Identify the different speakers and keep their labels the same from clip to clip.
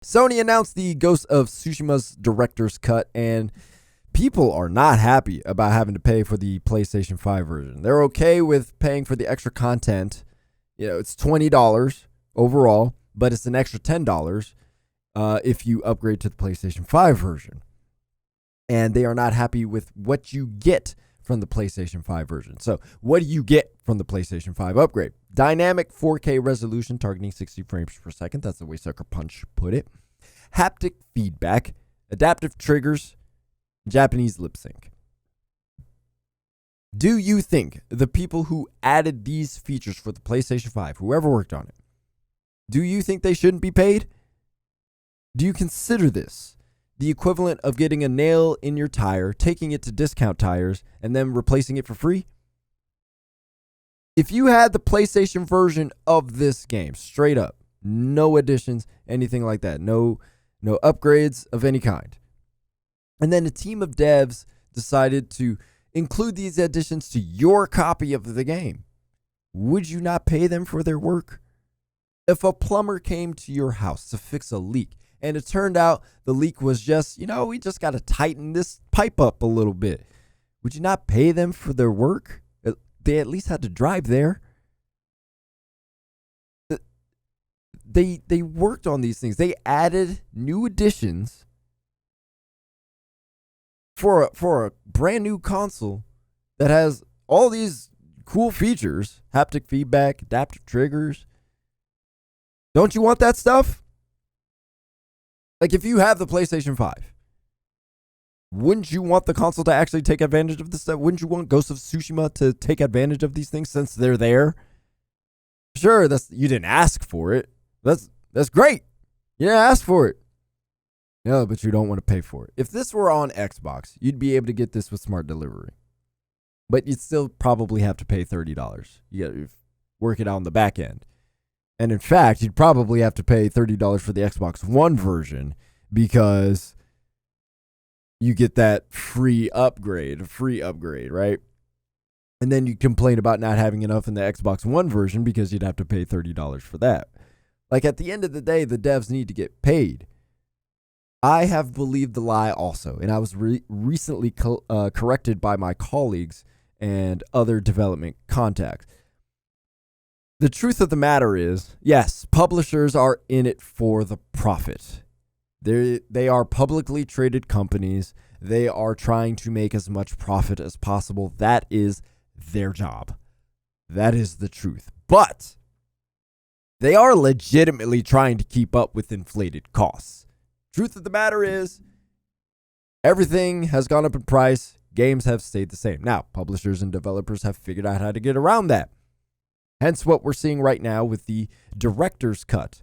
Speaker 1: Sony announced the Ghost of Tsushima's director's cut, and people are not happy about having to pay for the PlayStation 5 version. They're okay with paying for the extra content. You know, it's $20 overall, but it's an extra $10 if you upgrade to the PlayStation 5 version. And they are not happy with what you get from the PlayStation 5 version. So what do you get from the PlayStation 5 upgrade? Dynamic 4K resolution targeting 60 frames per second. That's the way Sucker Punch put it. Haptic feedback, adaptive triggers, Japanese lip sync. Do you think the people who added these features for the PlayStation 5, whoever worked on it, do you think they shouldn't be paid? Do you consider this the equivalent of getting a nail in your tire, taking it to Discount Tires, and then replacing it for free? If you had the PlayStation version of this game, straight up, no additions, anything like that, no upgrades of any kind, and then a team of devs decided to include these additions to your copy of the game, would you not pay them for their work? If a plumber came to your house to fix a leak, and it turned out the leak was just, we just got to tighten this pipe up a little bit, would you not pay them for their work? They at least had to drive there. They worked on these things. They added new additions for a brand new console that has all these cool features, haptic feedback, adaptive triggers. Don't you want that stuff? Like, if you have the PlayStation 5, wouldn't you want the console to actually take advantage of this stuff? Wouldn't you want Ghost of Tsushima to take advantage of these things since they're there? Sure, you didn't ask for it. That's great. You didn't ask for it. No, but you don't want to pay for it. If this were on Xbox, you'd be able to get this with smart delivery. But you'd still probably have to pay $30. You got to work it out on the back end. And in fact, you'd probably have to pay $30 for the Xbox One version because you get that free upgrade, right? And then you complain about not having enough in the Xbox One version because you'd have to pay $30 for that. Like, at the end of the day, the devs need to get paid. I have believed the lie also, and I was recently corrected by my colleagues and other development contacts. The truth of the matter is, yes, publishers are in it for the profit. They are publicly traded companies. They are trying to make as much profit as possible. That is their job. That is the truth. But they are legitimately trying to keep up with inflated costs. Truth of the matter is, everything has gone up in price. Games have stayed the same. Now, publishers and developers have figured out how to get around that. Hence what we're seeing right now with the director's cut.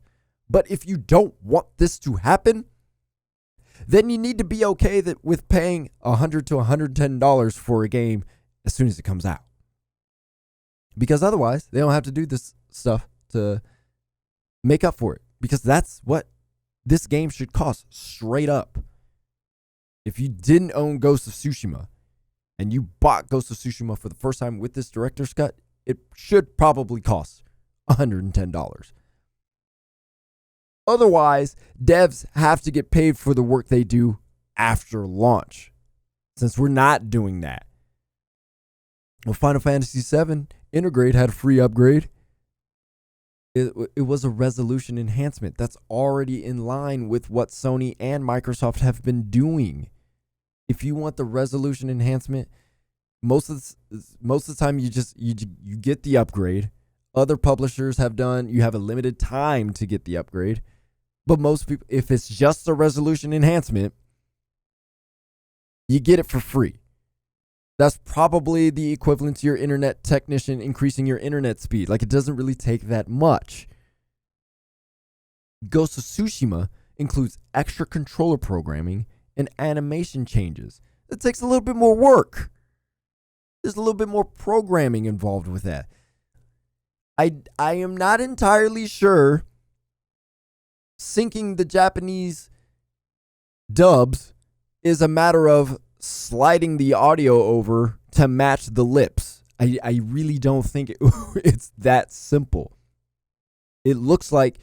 Speaker 1: But if you don't want this to happen, then you need to be okay with paying $100 to $110 for a game as soon as it comes out. Because otherwise, they don't have to do this stuff to make up for it. Because that's what this game should cost, straight up. If you didn't own Ghost of Tsushima and you bought Ghost of Tsushima for the first time with this director's cut, it should probably cost $110. Otherwise, devs have to get paid for the work they do after launch. Since we're not doing that. Well, Final Fantasy VII Intergrade had a free upgrade. It was a resolution enhancement. That's already in line with what Sony and Microsoft have been doing. If you want the resolution enhancement, most of the time you get the upgrade. Other publishers have done, you have a limited time to get the upgrade. But most people, if it's just a resolution enhancement, you get it for free. That's probably the equivalent to your internet technician increasing your internet speed. Like, it doesn't really take that much. Ghost of Tsushima includes extra controller programming and animation changes. It takes a little bit more work. There's a little bit more programming involved with that. I am not entirely sure syncing the Japanese dubs is a matter of sliding the audio over to match the lips. I really don't think it's that simple. It looks like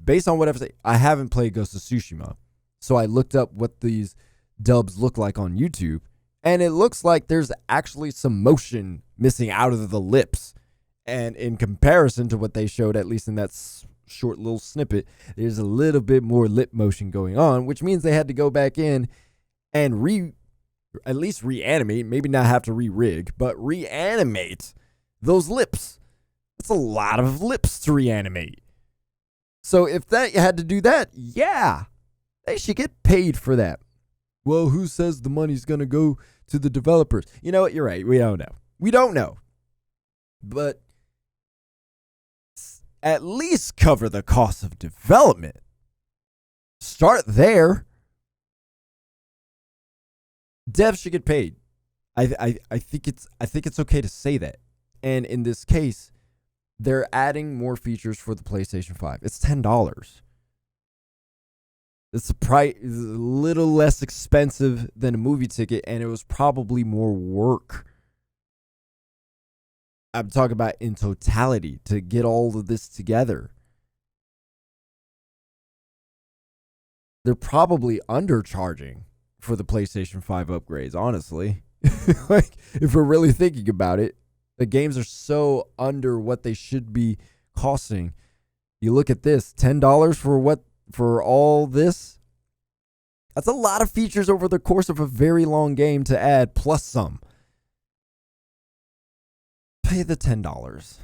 Speaker 1: Based on what I've said, I haven't played Ghost of Tsushima. So I looked up what these dubs look like on YouTube, and it looks like there's actually some motion missing out of the lips. And in comparison to what they showed, at least in that short little snippet, there's a little bit more lip motion going on, which means they had to go back in and at least reanimate, maybe not have to re-rig, but reanimate those lips. That's a lot of lips to reanimate. So if that you had to do that, yeah, they should get paid for that. Well, who says the money's going to go to the developers? You know what? You're right. We don't know. We don't know. But at least cover the cost of development. Start there. Devs should get paid. I think it's okay to say that. And in this case, they're adding more features for the PlayStation 5. It's $10. It's a little less expensive than a movie ticket, and it was probably more work. I'm talking about in totality to get all of this together. They're probably undercharging for the PlayStation 5 upgrades, honestly. Like, if we're really thinking about it, the games are so under what they should be costing. You look at this, $10 for all this? That's a lot of features over the course of a very long game to add, plus some. Pay the $10.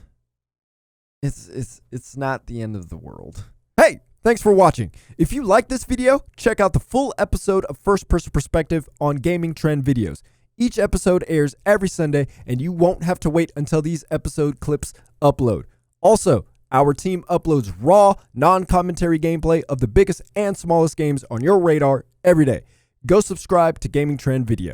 Speaker 1: It's not the end of the world. Hey, thanks for watching. If you like this video, check out the full episode of First Person Perspective on Gaming Trend Videos. Each episode airs every Sunday, and you won't have to wait until these episode clips upload. Also, our team uploads raw, non-commentary gameplay of the biggest and smallest games on your radar every day. Go subscribe to Gaming Trend Videos.